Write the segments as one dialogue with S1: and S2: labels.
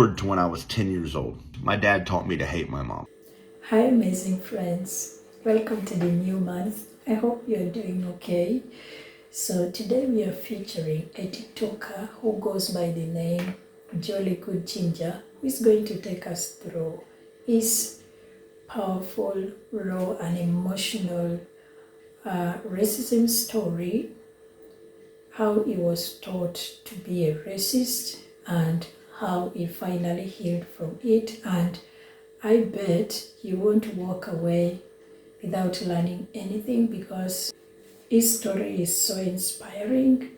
S1: To when I was 10 years old. My dad taught me to hate my mom.
S2: Hi, amazing friends. Welcome to the new month. I hope you're doing okay. So, today we are featuring a TikToker who goes by the name Jolly Good Ginger, who is going to take us through his powerful, raw, and emotional racism story, how he was taught to be a racist, and how he finally healed from it. And I bet you won't walk away without learning anything, because his story is so inspiring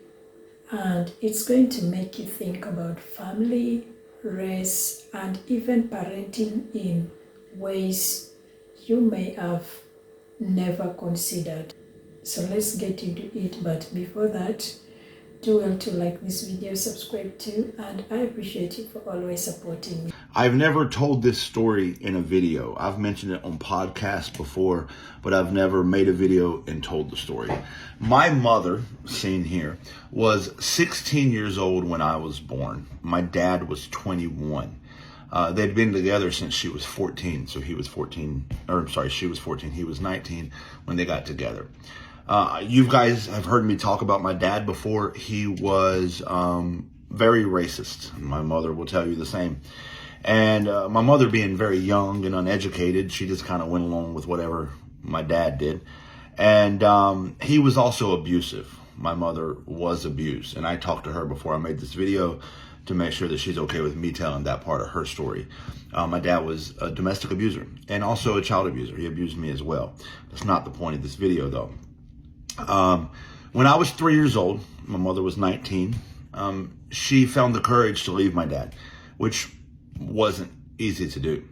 S2: and it's going to make you think about family, race, and even parenting in ways you may have never considered. So let's get into it. But before that, do well to like this video, subscribe too, and I appreciate you for always supporting me.
S1: I've never told this story in a video. I've mentioned it on podcasts before, but I've never made a video and told the story. My mother, seen here, was 16 years old when I was born. My dad was 21. They'd been together since she was 14. So she was 14, he was 19 when they got together. You guys have heard me talk about my dad before. He was very racist. My mother will tell you the same. And my mother, being very young and uneducated, she just kind of went along with whatever my dad did. And he was also abusive. My mother was abused. And I talked to her before I made this video to make sure that she's okay with me telling that part of her story. My dad was a domestic abuser and also a child abuser. He abused me as well. That's not the point of this video, though. When I was 3 years old, my mother was 19, she found the courage to leave my dad, which wasn't easy to do.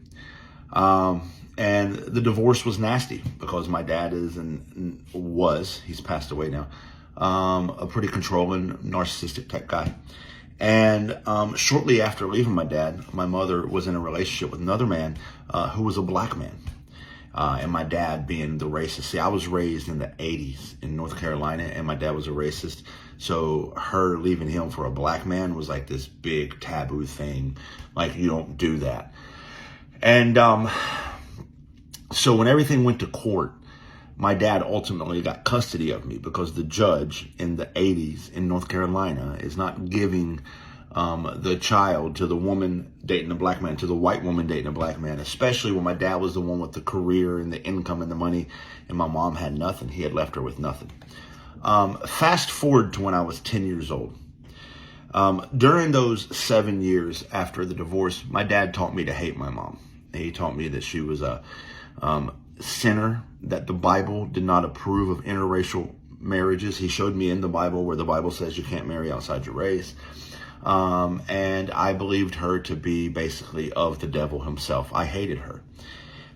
S1: And the divorce was nasty because my dad he's passed away now, a pretty controlling, narcissistic type guy. And shortly after leaving my dad, my mother was in a relationship with another man who was a black man. And my dad being the racist. See, I was raised in the 80s in North Carolina, and my dad was a racist. So her leaving him for a black man was like this big taboo thing. Like, you don't do that. And so when everything went to court, my dad ultimately got custody of me because the judge in the 80s in North Carolina is not giving the child to the woman dating a black man, to the white woman dating a black man, especially when my dad was the one with the career and the income and the money, and my mom had nothing. He had left her with nothing. Fast forward to when I was 10 years old. During those 7 years after the divorce, my dad taught me to hate my mom. He taught me that she was a sinner, that the Bible did not approve of interracial marriages. He showed me in the Bible where the Bible says you can't marry outside your race. And I believed her to be basically of the devil himself. I hated her.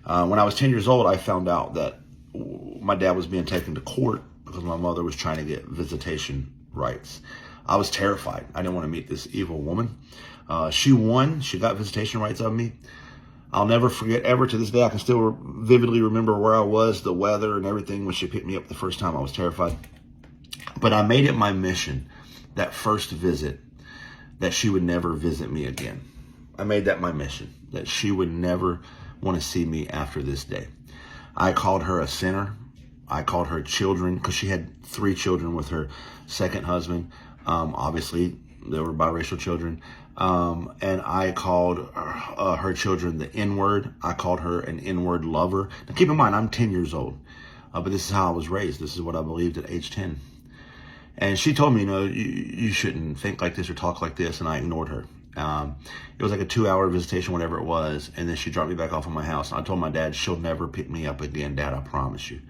S1: When I was 10 years old, I found out that my dad was being taken to court because my mother was trying to get visitation rights. I was terrified. I didn't want to meet this evil woman. She won. She got visitation rights of me. I'll never forget, ever to this day. I can still vividly remember where I was, the weather and everything when she picked me up the first time. I was terrified. But I made it my mission, that first visit, that she would never visit me again. I made that my mission, that she would never want to see me after this day. I called her a sinner. I called her children, because she had 3 children with her second husband. Obviously, they were biracial children. And I called her children the N-word. I called her an N-word lover. Now, keep in mind, I'm 10 years old, but this is how I was raised. This is what I believed at age 10. And she told me, you shouldn't think like this or talk like this, and I ignored her. It was like a 2-hour visitation, whatever it was, and then she dropped me back off at my house. And I told my dad, she'll never pick me up again, Dad, I promise you.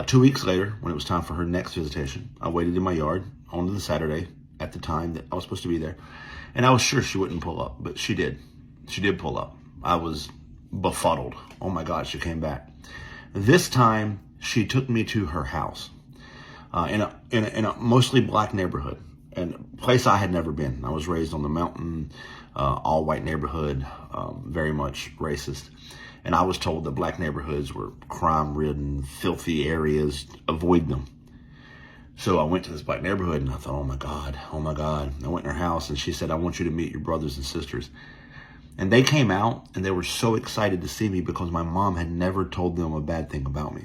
S1: 2 weeks later, when it was time for her next visitation, I waited in my yard on the Saturday at the time that I was supposed to be there. And I was sure she wouldn't pull up, but she did. She did pull up. I was befuddled. Oh my God, she came back. This time, she took me to her house. In a mostly black neighborhood, and a place I had never been. I was raised on the mountain, all white neighborhood, very much racist. And I was told that black neighborhoods were crime-ridden, filthy areas. Avoid them. So I went to this black neighborhood and I thought, oh my God. I went in her house and she said, I want you to meet your brothers and sisters. And they came out and they were so excited to see me because my mom had never told them a bad thing about me.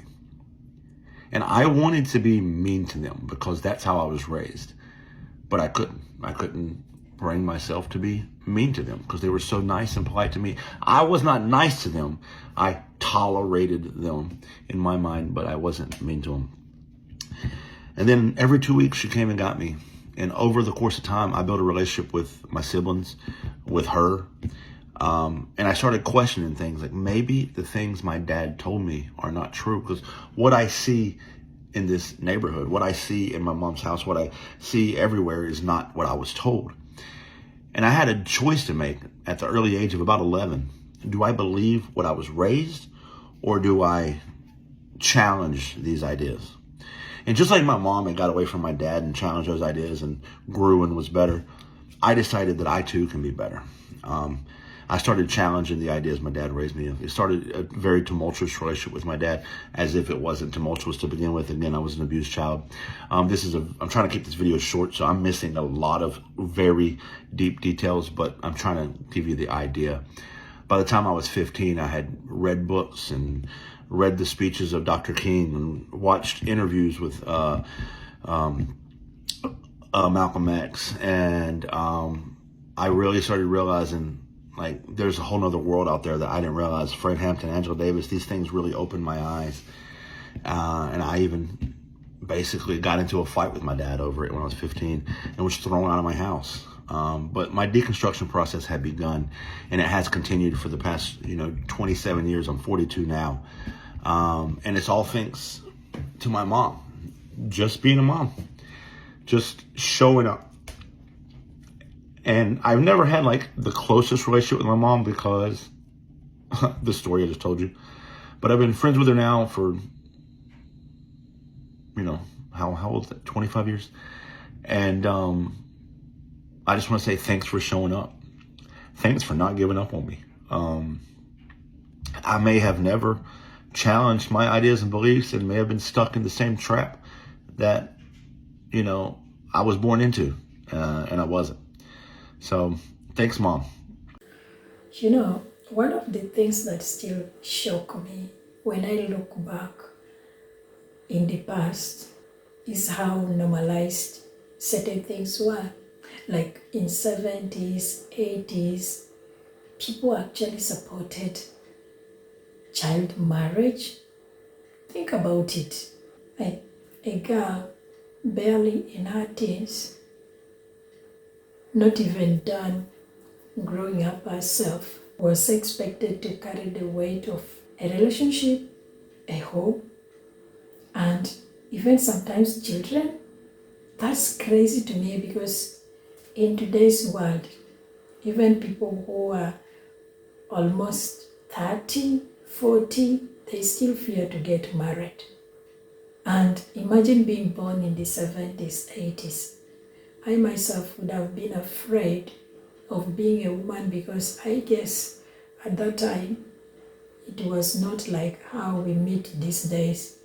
S1: And I wanted to be mean to them because that's how I was raised. But I couldn't. I couldn't bring myself to be mean to them because they were so nice and polite to me. I was not nice to them. I tolerated them in my mind, but I wasn't mean to them. And then every 2 weeks she came and got me. And over the course of time, I built a relationship with my siblings, with her. And I started questioning things like maybe the things my dad told me are not true, because what I see in this neighborhood, what I see in my mom's house, what I see everywhere is not what I was told. And I had a choice to make at the early age of about 11. Do I believe what I was raised, or do I challenge these ideas? And just like my mom had got away from my dad and challenged those ideas and grew and was better, I decided that I too can be better. I started challenging the ideas my dad raised me in. It started a very tumultuous relationship with my dad, as if it wasn't tumultuous to begin with. Again, I was an abused child. I'm trying to keep this video short, so I'm missing a lot of very deep details, but I'm trying to give you the idea. By the time I was 15, I had read books and read the speeches of Dr. King and watched interviews with Malcolm X. And I really started realizing, like, there's a whole nother world out there that I didn't realize. Fred Hampton, Angela Davis, these things really opened my eyes. And I even basically got into a fight with my dad over it when I was 15 and was thrown out of my house. But my deconstruction process had begun, and it has continued for the past, 27 years. I'm 42 now. And it's all thanks to my mom. Just being a mom. Just showing up. And I've never had like the closest relationship with my mom because the story I just told you. But I've been friends with her now for, how old is that? 25 years. And I just want to say thanks for showing up. Thanks for not giving up on me. I may have never challenged my ideas and beliefs and may have been stuck in the same trap that, I was born into, and I wasn't. So thanks, Mom.
S2: One of the things that still shock me when I look back in the past is how normalized certain things were. Like in 70s, 80s, people actually supported child marriage. Think about it. Like a girl barely in her teens, not even done growing up herself, was expected to carry the weight of a relationship, a home, and even sometimes children. That's crazy to me, because in today's world, even people who are almost 30, 40, they still fear to get married. And imagine being born in the 70s, 80s. I myself would have been afraid of being a woman, because I guess at that time it was not like how we meet these days.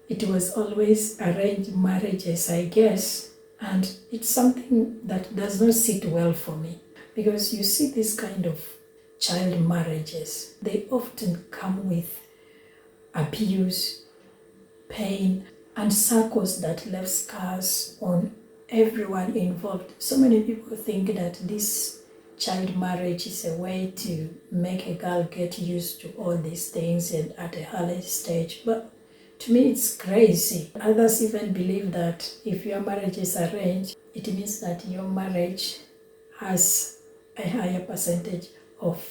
S2: It was always arranged marriages, I guess, and it's something that does not sit well for me, because you see this kind of child marriages, they often come with abuse, pain, and circles that left scars on everyone involved. So many people think that this child marriage is a way to make a girl get used to all these things and at a early stage. But to me, it's crazy. Others even believe that if your marriage is arranged, it means that your marriage has a higher percentage of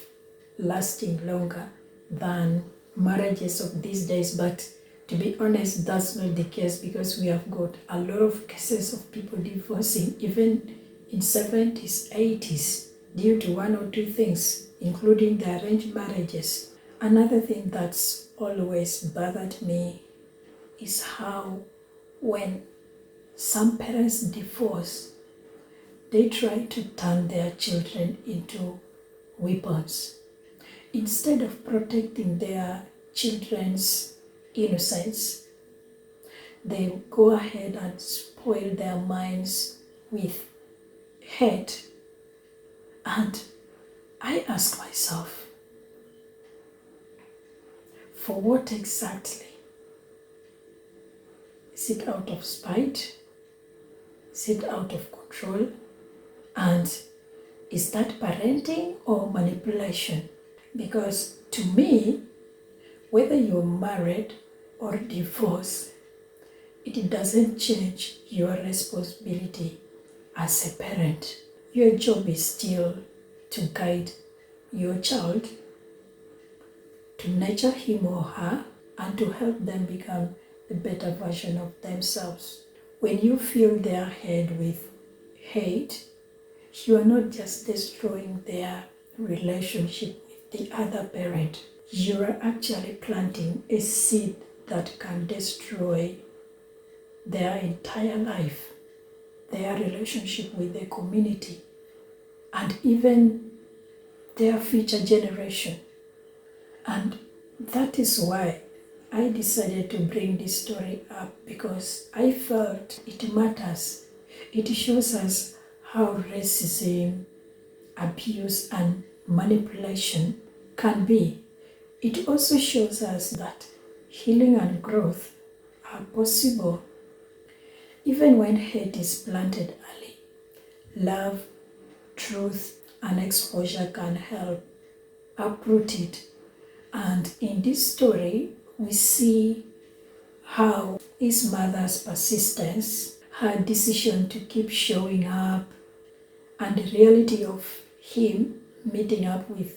S2: lasting longer than marriages of these days. But to be honest, that's not the case, because we have got a lot of cases of people divorcing even in 70s, 80s, due to one or two things, including the arranged marriages. Another thing that's always bothered me is how when some parents divorce, they try to turn their children into weapons. Instead of protecting their children's innocence, they go ahead and spoil their minds with hate and I ask myself, for what exactly? Is it out of spite? Is it out of control? And is that parenting or manipulation? Because to me, whether you're married or divorced, it doesn't change your responsibility as a parent. Your job is still to guide your child, to nurture him or her, and to help them become the better version of themselves. When you fill their head with hate, you are not just destroying their relationship with the other parent, you are actually planting a seed that can destroy their entire life, their relationship with the community, and even their future generation. And that is why I decided to bring this story up, because I felt it matters. It shows us how racism, abuse, and manipulation can be. It also shows us that healing and growth are possible even when hate is planted early. Love, truth, and exposure can help uproot it. And in this story, we see how his mother's persistence, her decision to keep showing up, and the reality of him meeting up with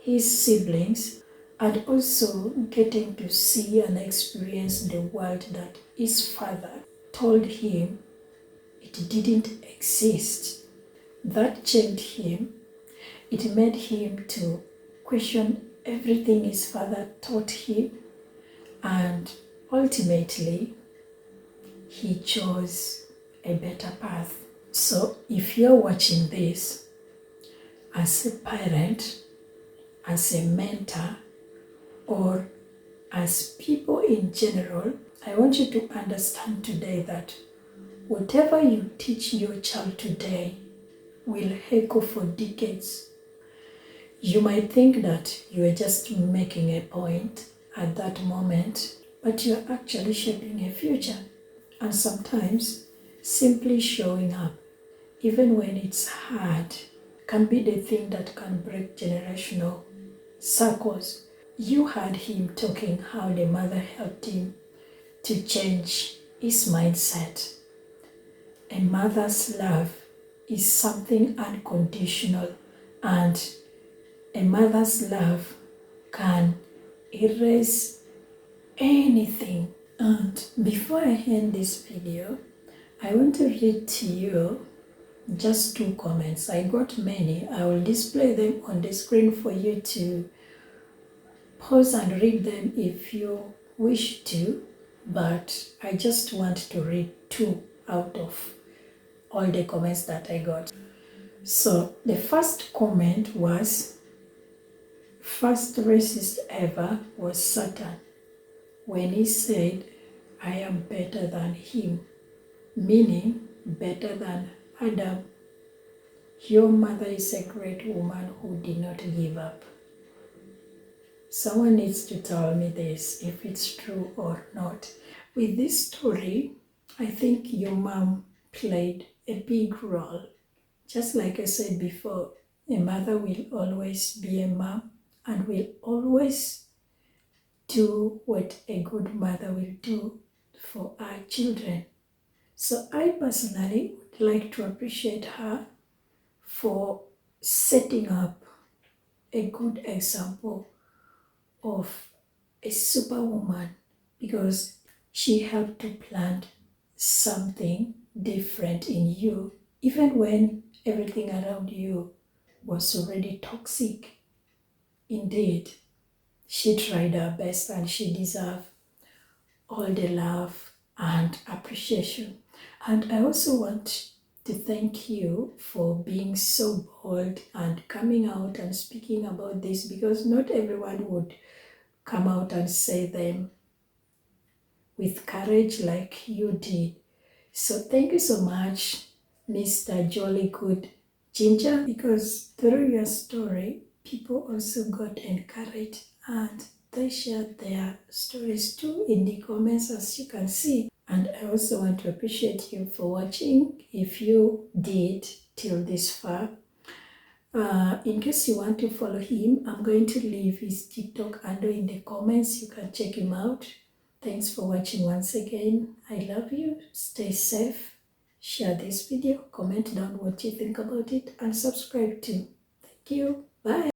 S2: his siblings, and also getting to see and experience the world that his father told him it didn't exist. That changed him. It made him to question everything his father taught him, and ultimately he chose a better path. So if you're watching this as a parent, as a mentor, or as people in general, I want you to understand today that whatever you teach your child today will echo for decades. You might think that you are just making a point at that moment, but you're actually shaping a future. And sometimes simply showing up, even when it's hard, can be the thing that can break generational circles. You heard him talking how the mother helped him to change his mindset. A mother's love is something unconditional, and a mother's love can erase anything. And before I end this video, I want to read to you just 2 comments. I got many. I will display them on the screen for you to pause and read them if you wish to, but I just want to read 2 out of all the comments that I got. So the first comment was, first racist ever was Satan when he said, I am better than him, meaning better than Adam. Your mother is a great woman who did not give up. Someone needs to tell me this, if it's true or not. With this story, I think your mom played a big role. Just like I said before, a mother will always be a mom and will always do what a good mother will do for our children. So I personally would like to appreciate her for setting up a good example of a superwoman, because she helped to plant something different in you, even when everything around you was already toxic. Indeed, she tried her best and she deserved all the love and appreciation. And I also want to thank you for being so bold and coming out and speaking about this, because not everyone would come out and say them with courage like you did. So thank you so much, Mr. Jolly Good Ginger, because through your story, people also got encouraged and they shared their stories too in the comments, as you can see. And I also want to appreciate you for watching if you did till this far. In case you want to follow him, I'm going to leave his TikTok handle in the comments. You can check him out. Thanks for watching once again. I love you. Stay safe. Share this video. Comment down what you think about it. And subscribe too. Thank you. Bye.